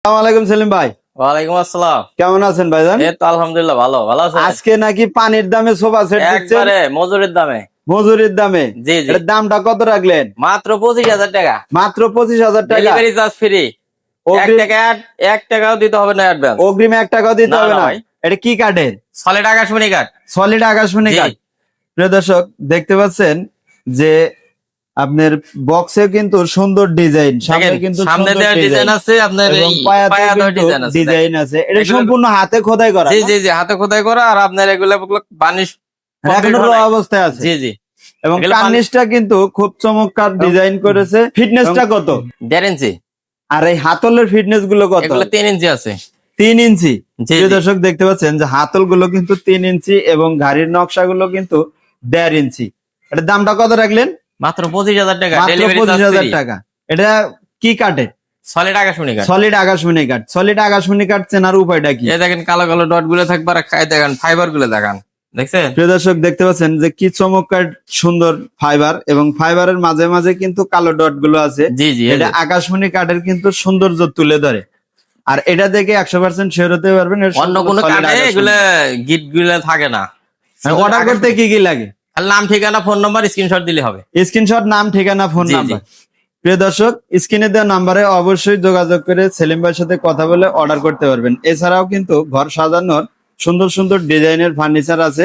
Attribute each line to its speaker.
Speaker 1: আসসালামু আলাইকুম সেলিম ভাই।
Speaker 2: ওয়ালাইকুম আসসালাম।
Speaker 1: কেমন আছেন ভাইজান?
Speaker 2: এই তো আলহামদুলিল্লাহ ভালো আছেন?
Speaker 1: আজকে নাকি পানির দামে সোফা সেট দিচ্ছেন,
Speaker 2: একবারে মজুরির দামে।
Speaker 1: মজুরির দামে।
Speaker 2: জি জি,
Speaker 1: এটার দামটা কত রাখলেন?
Speaker 2: মাত্র 25,000 টাকা।
Speaker 1: মাত্র 25,000 টাকা।
Speaker 2: Delivery charge free.
Speaker 1: অগ্রিম,
Speaker 2: এক টাকাও দিতে হবে না অ্যাডভান্স।
Speaker 1: অগ্রিম 1 টাকাও দিতে
Speaker 2: না,
Speaker 1: হবে
Speaker 2: না
Speaker 1: না।
Speaker 2: ভাই।
Speaker 1: এটা কি কাঠের?
Speaker 2: সলিড আকাশমণি কাঠ।
Speaker 1: সলিড আকাশমণি
Speaker 2: জি।
Speaker 1: কাঠ। প্রিয় দর্শক দেখতে পাচ্ছেন যে আপনার বক্সে কিন্তু সুন্দর ডিজাইন, সামনে
Speaker 2: দেখেন,
Speaker 1: কিন্তু
Speaker 2: সামনে
Speaker 1: সুন্দর
Speaker 2: দেওয়ার ডিজাইন
Speaker 1: ডিজাইন
Speaker 2: আছে, আপনার
Speaker 1: এবং
Speaker 2: এই
Speaker 1: পায়াতেও
Speaker 2: পায়া দেওয়ার
Speaker 1: কিন্তু
Speaker 2: ডিজাইন আছে।
Speaker 1: ডিজাইন আছে। এটা
Speaker 2: এগুলো-
Speaker 1: সম্পূর্ণ হাতে খোদাই করা
Speaker 2: জি
Speaker 1: না?
Speaker 2: জি জি, হাতে খোদাই করা, আর আপনার এগুলো বানিশ
Speaker 1: আর এখনো র অবস্থায় আছে।
Speaker 2: জি জি।
Speaker 1: এবং
Speaker 2: এগুলো
Speaker 1: কার্নিশটা কিন্তু খুব চমৎকার ডিজাইন করেছে। ফিটনেসটা কত?
Speaker 2: 1.5 ইঞ্চি।
Speaker 1: আর এই হাতলের ফিটনেস গুলো কত?
Speaker 2: এগুলো 3 ইঞ্চি আছে।
Speaker 1: 3 ইঞ্চি।
Speaker 2: জি,
Speaker 1: প্রিয়
Speaker 2: জি।
Speaker 1: দর্শক দেখতে পাচ্ছেন যে হাতল গুলো কিন্তু 3 ইঞ্চি এবং ঘাড়ির নকশা গুলো কিন্তু 1.5 ইঞ্চি। এটার দামটা কত রাখলেন?
Speaker 2: মাত্র 25,000 টাকা।
Speaker 1: মাত্র
Speaker 2: ডেলিভারি চার্জ
Speaker 1: 25,000
Speaker 2: ফ্রি।
Speaker 1: টাকা। এটা কি কাঠের?
Speaker 2: সলিড আকাশমণি কাঠ।
Speaker 1: সলিড আকাশমণি কাঠ। সলিড আকাশমণি কাঠ চেনার উপায়টা কি?
Speaker 2: এই দেখেন কালো কালো ডট গুলো থাকবে, আর খাই দেখেন ফাইবার গুলো দেখান, দেখছেন?
Speaker 1: প্রিয় দর্শক দেখতে পাচ্ছেন যে কি চমৎকার সুন্দর ফাইবার, এবং ফাইবারের মাঝে মাঝে কিন্তু কালো ডট গুলো আছে।
Speaker 2: জি জি,
Speaker 1: এটা আকাশমণি কাঠের কিন্তু সৌন্দর্য তুলে ধরে। আর এটা দেখে 100% শিওর হতে পারবেন
Speaker 2: অন্য কোন কাঠে এগুলা গিট গুলা থাকে না।
Speaker 1: অর্ডার করতে কি কি লাগে?
Speaker 2: আর নাম ঠিকানা ফোন নাম্বার স্ক্রিনশট দিলে হবে।
Speaker 1: স্ক্রিনশট, নাম, ঠিকানা, ফোন
Speaker 2: জি, জি।
Speaker 1: নাম্বার। প্রিয় দর্শক স্ক্রিনে দেওয়া নাম্বারে অবশ্যই যোগাযোগ করে সেলিম ভাইয়ের সাথে কথা বলে অর্ডার করতে পারবেন। এছাড়াও কিন্তু ঘর সাজানোর সুন্দর সুন্দর ডিজাইনের ফার্নিচার আছে।